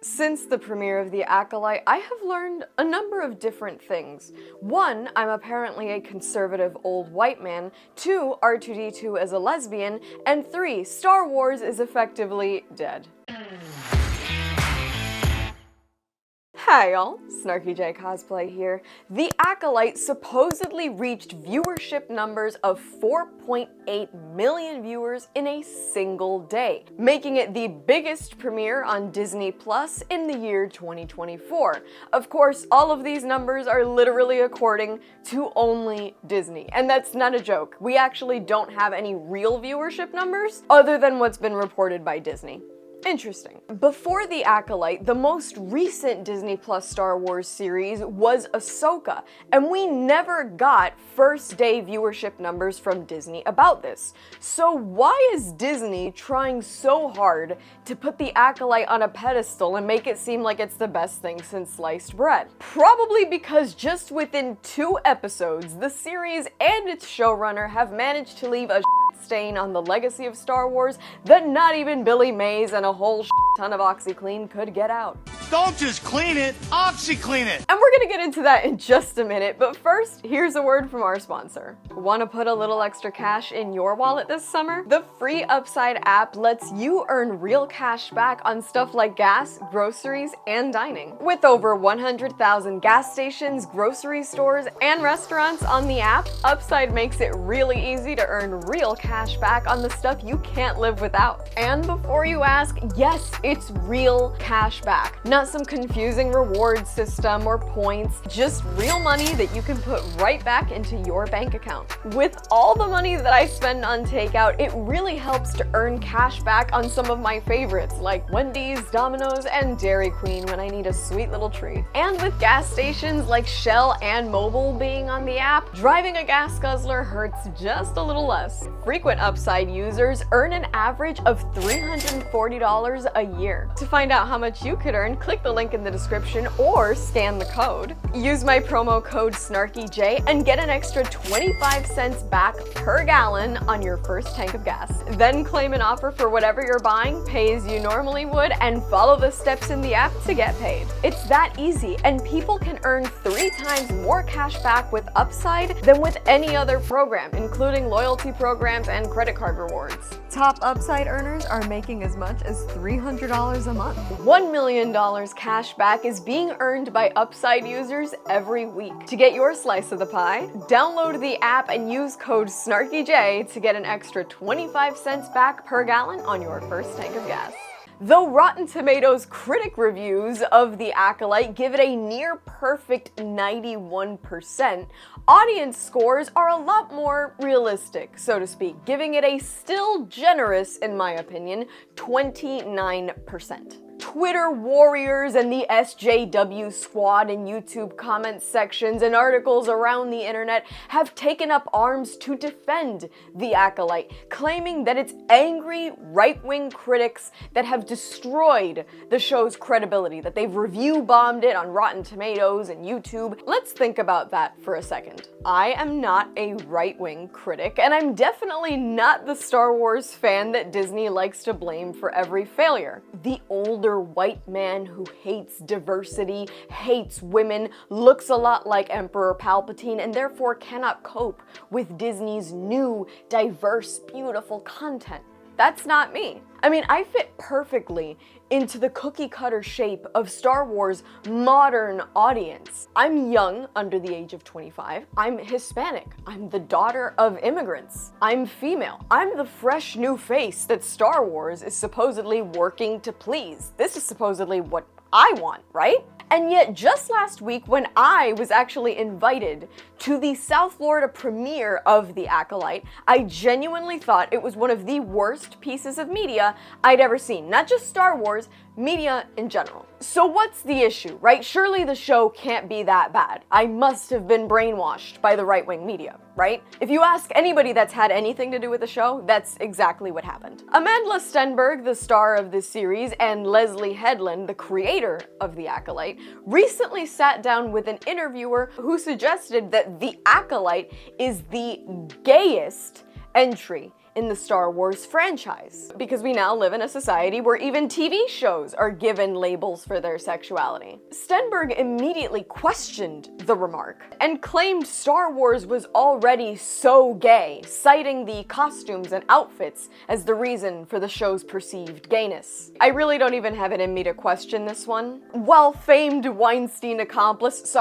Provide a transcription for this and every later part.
Since the premiere of The Acolyte, I have learned a number of different things. 1, I'm apparently a conservative old white man. 2, R2-D2 is a lesbian. And 3, Star Wars is effectively dead. Hi y'all, SnarkyJay cosplay here. The Acolyte supposedly reached viewership numbers of 4.8 million viewers in a single day, making it the biggest premiere on Disney Plus in the year 2024. Of course, all of these numbers are literally according to only Disney, and that's not a joke. We actually don't have any real viewership numbers other than what's been reported by Disney. Interesting. Before The Acolyte, the most recent Disney Plus Star Wars series was Ahsoka, and we never got first-day viewership numbers from Disney about this. So why is Disney trying so hard to put The Acolyte on a pedestal and make it seem like it's the best thing since sliced bread? Probably because just within 2 episodes, the series and its showrunner have managed to leave a stain on the legacy of Star Wars that not even Billy Mays and a whole ton of OxyClean could get out. Don't just clean it, OxyClean it! And we're gonna get into that in just a minute, but first, here's a word from our sponsor. Wanna put a little extra cash in your wallet this summer? The free Upside app lets you earn real cash back on stuff like gas, groceries, and dining. With over 100,000 gas stations, grocery stores, and restaurants on the app, Upside makes it really easy to earn real cash back on the stuff you can't live without. And before you ask, yes, it's real cash back. Not some confusing reward system or points, just real money that you can put right back into your bank account. With all the money that I spend on takeout, it really helps to earn cash back on some of my favorites like Wendy's, Domino's, and Dairy Queen when I need a sweet little treat. And with gas stations like Shell and Mobil being on the app, driving a gas guzzler hurts just a little less. Frequent Upside users earn an average of $340 a year. To find out how much you could earn, click the link in the description or scan the code. Use my promo code SnarkyJay and get an extra 25 cents back per gallon on your first tank of gas. Then claim an offer for whatever you're buying, pay as you normally would, and follow the steps in the app to get paid. It's that easy, and people can earn 3 times more cash back with Upside than with any other program, including loyalty programs and credit card rewards. Top Upside earners are making as much as $300 a month. $1 million cash back is being earned by Upside users every week. To get your slice of the pie, download the app and use code SnarkyJay to get an extra 25 cents back per gallon on your first tank of gas. Though Rotten Tomatoes critic reviews of The Acolyte give it a near-perfect 91%, audience scores are a lot more realistic, so to speak, giving it a still generous, in my opinion, 29%. Twitter warriors and the SJW squad in YouTube comment sections and articles around the internet have taken up arms to defend The Acolyte, claiming that it's angry right-wing critics that have destroyed the show's credibility, that they've review-bombed it on Rotten Tomatoes and YouTube. Let's think about that for a second. I am not a right-wing critic, and I'm definitely not the Star Wars fan that Disney likes to blame for every failure. The older white man who hates diversity, hates women, looks a lot like Emperor Palpatine, and therefore cannot cope with Disney's new, diverse, beautiful content. That's not me. I mean, I fit perfectly into the cookie-cutter shape of Star Wars' modern audience. I'm young, under the age of 25. I'm Hispanic. I'm the daughter of immigrants. I'm female. I'm the fresh new face that Star Wars is supposedly working to please. This is supposedly what I want, right? And yet, just last week, when I was actually invited to the South Florida premiere of The Acolyte, I genuinely thought it was one of the worst pieces of media I'd ever seen. Not just Star Wars, media in general. So what's the issue, right? Surely the show can't be that bad. I must have been brainwashed by the right-wing media, right? If you ask anybody that's had anything to do with the show, that's exactly what happened. Amandla Stenberg, the star of this series, and Leslie Headland, the creator of The Acolyte, recently sat down with an interviewer who suggested that The Acolyte is the gayest entry in the Star Wars franchise, because we now live in a society where even TV shows are given labels for their sexuality. Stenberg immediately questioned the remark and claimed Star Wars was already so gay, citing the costumes and outfits as the reason for the show's perceived gayness. I really don't even have it in me to question this one. While famed Weinstein accomplice,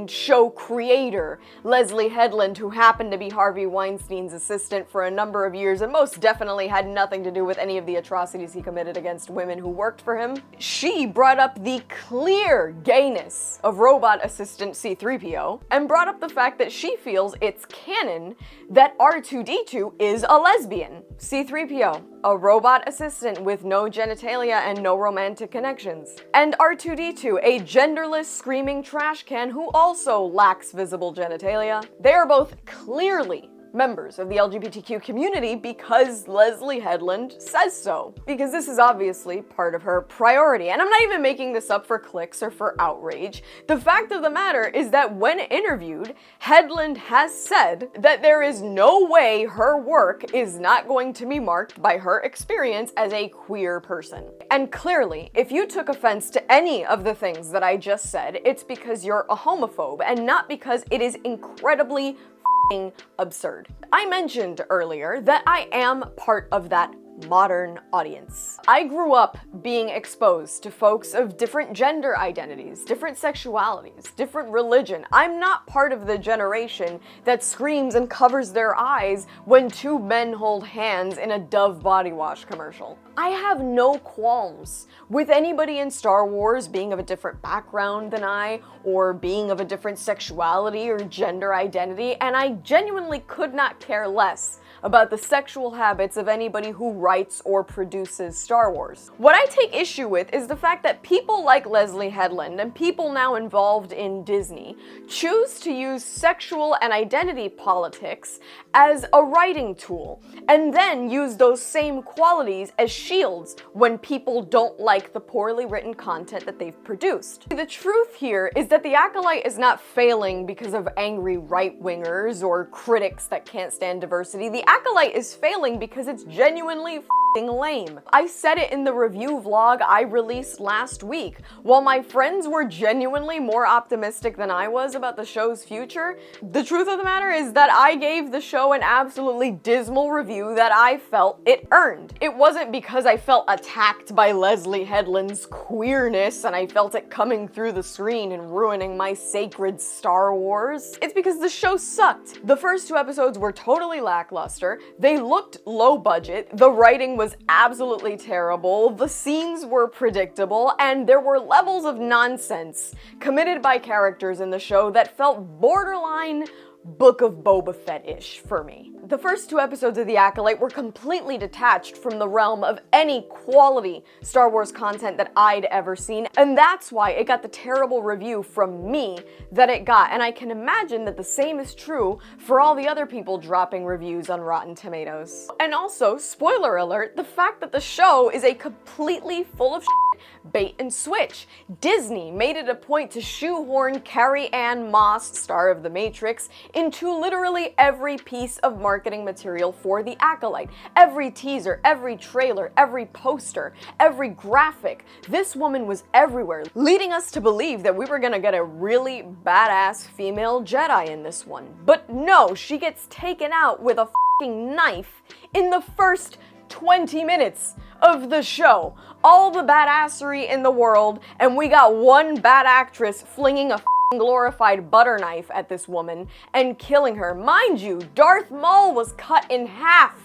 show creator Leslie Headland, who happened to be Harvey Weinstein's assistant for a number of years and most definitely had nothing to do with any of the atrocities he committed against women who worked for him, she brought up the clear gayness of robot assistant C-3PO and brought up the fact that she feels it's canon that R2-D2 is a lesbian. C-3PO, a robot assistant with no genitalia and no romantic connections. And R2-D2, a genderless screaming trash can who also lacks visible genitalia. They are both clearly members of the LGBTQ community because Leslie Headland says so. Because this is obviously part of her priority. And I'm not even making this up for clicks or for outrage. The fact of the matter is that when interviewed, Headland has said that there is no way her work is not going to be marked by her experience as a queer person. And clearly, if you took offense to any of the things that I just said, it's because you're a homophobe and not because it is incredibly absurd. I mentioned earlier that I am part of that modern audience. I grew up being exposed to folks of different gender identities, different sexualities, different religion. I'm not part of the generation that screams and covers their eyes when two men hold hands in a Dove body wash commercial. I have no qualms with anybody in Star Wars being of a different background than I, or being of a different sexuality or gender identity, and I genuinely could not care less about the sexual habits of anybody who writes or produces Star Wars. What I take issue with is the fact that people like Leslie Headland and people now involved in Disney choose to use sexual and identity politics as a writing tool, and then use those same qualities as shields when people don't like the poorly written content that they've produced. The truth here is that The Acolyte is not failing because of angry right-wingers or critics that can't stand diversity. The Acolyte is failing because it's genuinely f***ing lame. I said it in the review vlog I released last week. While my friends were genuinely more optimistic than I was about the show's future, the truth of the matter is that I gave the show an absolutely dismal review that I felt it earned. It wasn't because I felt attacked by Leslie Headland's queerness and I felt it coming through the screen and ruining my sacred Star Wars. It's because the show sucked. The first 2 episodes were totally lackluster. They looked low budget, the writing was absolutely terrible, the scenes were predictable, and there were levels of nonsense committed by characters in the show that felt borderline Book of Boba Fett-ish for me. The first 2 episodes of The Acolyte were completely detached from the realm of any quality Star Wars content that I'd ever seen, and that's why it got the terrible review from me that it got, and I can imagine that the same is true for all the other people dropping reviews on Rotten Tomatoes. And also, spoiler alert, the fact that the show is a completely full of bait and switch. Disney made it a point to shoehorn Carrie-Anne Moss, star of The Matrix, into literally every piece of marketing material for The Acolyte. Every teaser, every trailer, every poster, every graphic. This woman was everywhere, leading us to believe that we were gonna get a really badass female Jedi in this one. But no, she gets taken out with a f***ing knife in the first 20 minutes of the show. All the badassery in the world, and we got one bad actress flinging a glorified butter knife at this woman and killing her. Mind you, Darth Maul was cut in half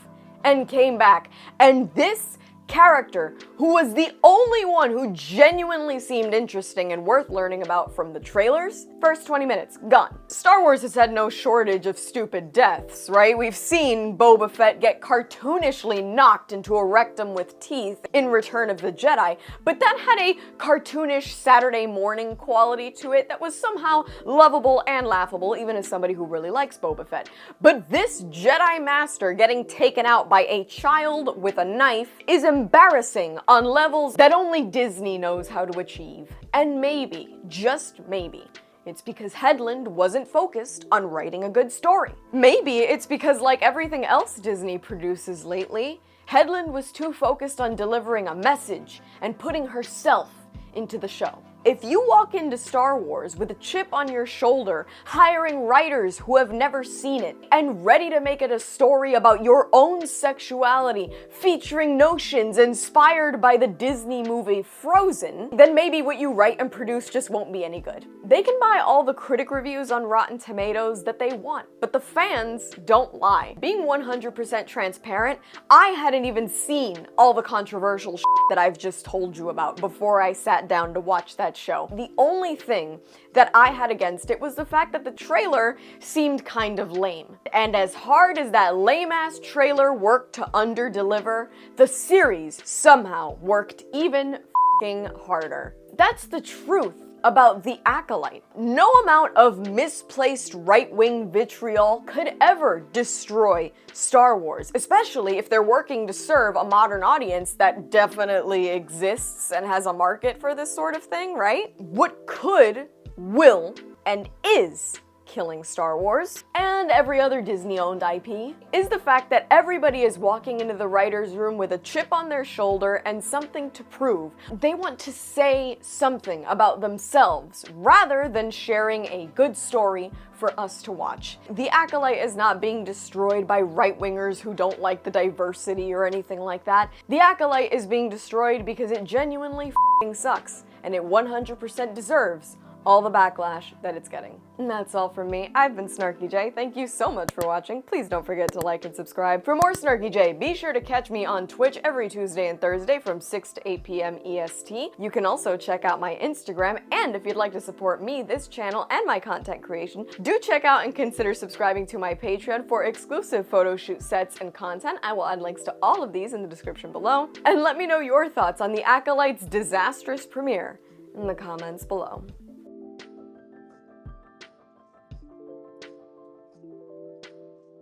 and came back, and this character, who was the only one who genuinely seemed interesting and worth learning about from the trailers, first 20 minutes, gone. Star Wars has had no shortage of stupid deaths, right? We've seen Boba Fett get cartoonishly knocked into a rectum with teeth in Return of the Jedi, but that had a cartoonish Saturday morning quality to it that was somehow lovable and laughable, even as somebody who really likes Boba Fett. But this Jedi Master getting taken out by a child with a knife is embarrassing on levels that only Disney knows how to achieve. And maybe, just maybe, It's because Headland wasn't focused on writing a good story. Maybe it's because, like everything else Disney produces lately, Headland was too focused on delivering a message and putting herself into the show. If you walk into Star Wars with a chip on your shoulder, hiring writers who have never seen it, and ready to make it a story about your own sexuality, featuring notions inspired by the Disney movie Frozen, then maybe what you write and produce just won't be any good. They can buy all the critic reviews on Rotten Tomatoes that they want, but the fans don't lie. Being 100% transparent, I hadn't even seen all the controversial shit that I've just told you about before I sat down to watch that show. The only thing that I had against it was the fact that the trailer seemed kind of lame. And as hard as that lame-ass trailer worked to underdeliver, the series somehow worked even f***ing harder. That's the truth about The Acolyte. No amount of misplaced right-wing vitriol could ever destroy Star Wars, especially if they're working to serve a modern audience that definitely exists and has a market for this sort of thing, right? What could, will, and is killing Star Wars, and every other Disney-owned IP, is the fact that everybody is walking into the writer's room with a chip on their shoulder and something to prove. They want to say something about themselves, rather than sharing a good story for us to watch. The Acolyte is not being destroyed by right-wingers who don't like the diversity or anything like that. The Acolyte is being destroyed because it genuinely f***ing sucks, and it 100% deserves all the backlash that it's getting. And that's all from me. I've been SnarkyJay. Thank you so much for watching. Please don't forget to like and subscribe. For more SnarkyJay, be sure to catch me on Twitch every Tuesday and Thursday from 6 to 8 p.m. EST. You can also check out my Instagram, and if you'd like to support me, this channel, and my content creation, do check out and consider subscribing to my Patreon for exclusive photo shoot sets and content. I will add links to all of these in the description below. And let me know your thoughts on The Acolyte's disastrous premiere in the comments below.